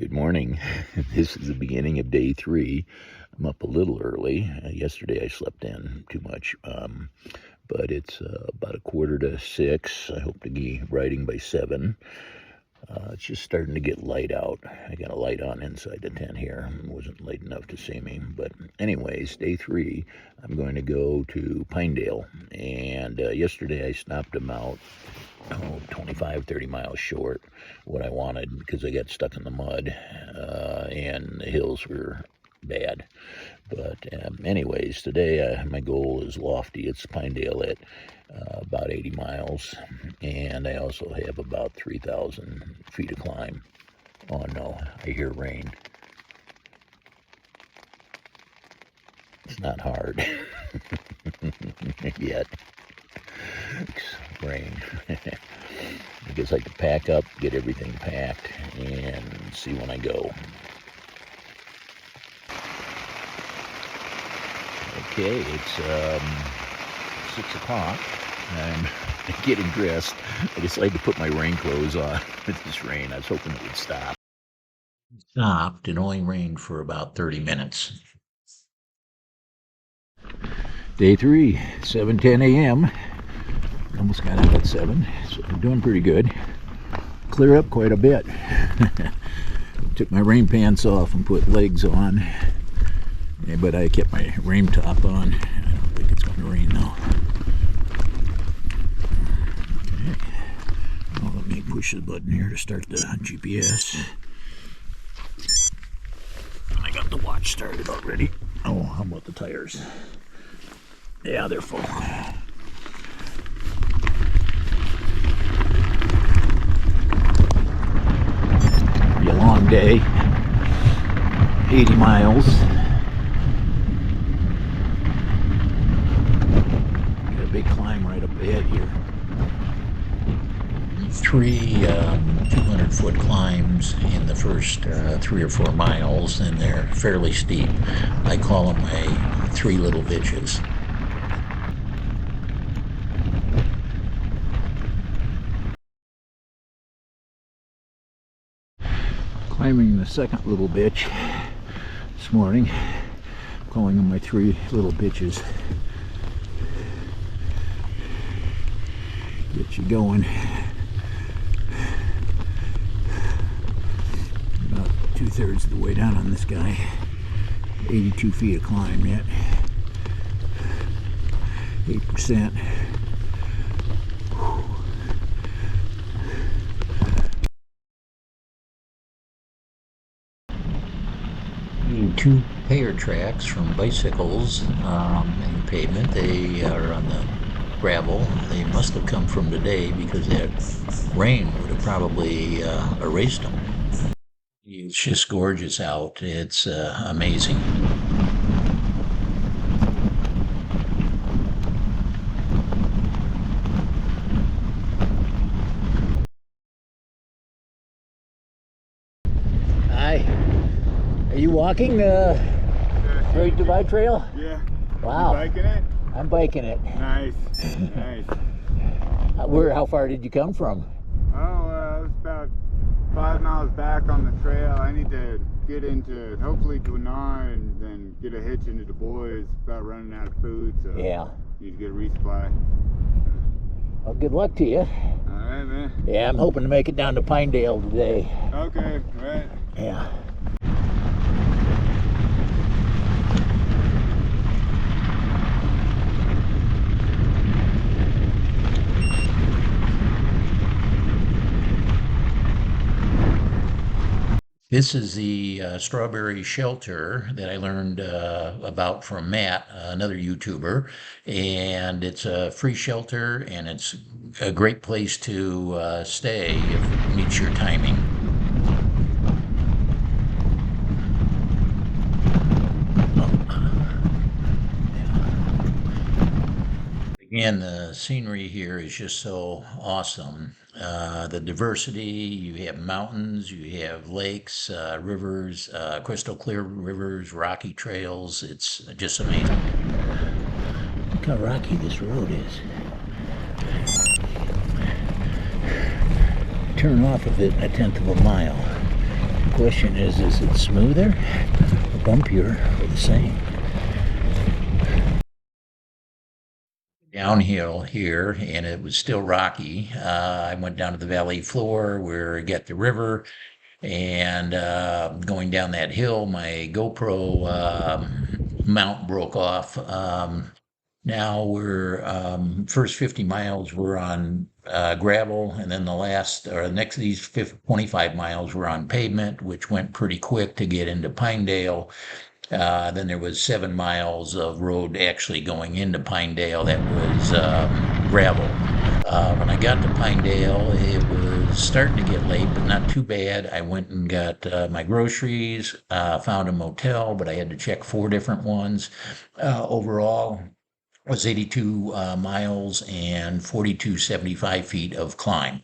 Good morning. This is the beginning of day 3. I'm up a little early. Yesterday I slept in too much, but it's about 5:45. I hope to be riding by 7. It's just starting to get light out. I got a light on inside the tent here. It wasn't light enough to see me. But anyways, day 3, I'm going to go to Pinedale. And yesterday I stopped them out 25, 30 miles short what I wanted because I got stuck in the mud and the hills were bad. But anyways, today my goal is lofty. It's Pinedale at about 80 miles, and I also have about 3,000 feet to climb. Oh no, I hear rain. It's not hard yet. It's rain. I guess I have to pack up, get everything packed, and see when I go. Okay, it's 6 o'clock. I'm getting dressed. I decided to put my rain clothes on with this rain. I was hoping it would stop. It stopped. It only rained for about 30 minutes. Day 3, 7:10 a.m. Almost got out at 7, so I'm doing pretty good. Clear up quite a bit. Took my rain pants off and put legs on. Yeah, but I kept my rain top on. I don't think it's going to rain though. Okay. Well, let me push the button here to start the GPS. I got the watch started already. Oh, how about the tires? Yeah, they're full. Be a long day. 80 miles. Got a big climb right up ahead here. 3 200-foot climbs in the first 3 or 4 miles, and they're fairly steep. I call them my 3 little bitches. Climbing the second little bitch this morning. I'm calling them my 3 little bitches. Get you going. About 2/3 of the way down on this guy. 82 feet of climb yet. 8%. 2 pair tracks from bicycles in pavement. They are on the gravel. They must have come from today because that rain would have probably erased them. It's just gorgeous out. It's amazing. Hi. Are you walking the Great Divide Trail? Yeah. Wow. You biking it? I'm biking it. Nice. Nice. How far did you come from? Oh, it's about 5 miles back on the trail. I need to get into, hopefully, Dwinar and then get a hitch into the boys. About running out of food, so Yeah. need to get a resupply. Well, good luck to you. All right, man. Yeah, I'm hoping to make it down to Pinedale today. Okay, all right. Yeah. This is the strawberry shelter that I learned about from Matt, another YouTuber, and it's a free shelter, and it's a great place to stay if it meets your timing. Again, the scenery here is just so awesome. The diversity, you have mountains, you have lakes, rivers, crystal clear rivers, rocky trails. It's just amazing. Look how rocky this road is. Turn off of it 1/10 of a mile. The question is it smoother or bumpier or the same? Downhill here, and it was still rocky. I went down to the valley floor where I get the river, and going down that hill, my GoPro mount broke off. Now we're first 50 miles we're on gravel, and then the next these 25 miles we're on pavement, which went pretty quick to get into Pinedale. Then there was 7 miles of road actually going into Pinedale that was gravel. When I got to Pinedale, it was starting to get late, but not too bad. I went and got my groceries, found a motel, but I had to check 4 different ones. Overall, was 82 miles and 4275 feet of climb.